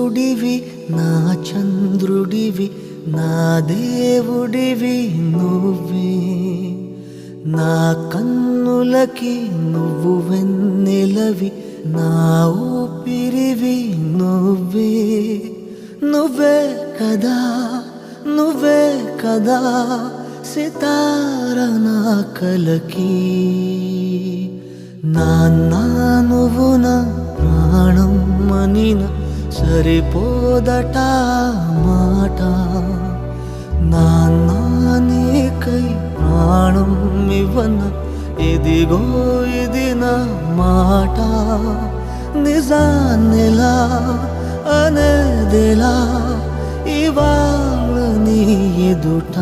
సూర్యుడివి నా చంద్రుడివి నా దేవుడివి నువ్వే నా కన్నులకి నువ్వు వెన్నెలవి నా ఊపిరివి నువ్వే నువ్వే కదా నువ్వే కదా సితార నా కలకి నాన్న నువ్వు నా ప్రాణం మనిన సరిపోదట మాట నాన్న నీకై ప్రాణం ఇవ్వన ఇదిగో ఇది నా మాట నిజాన్నెలా అనేదెలా ఇవాళ నీ ఎదుట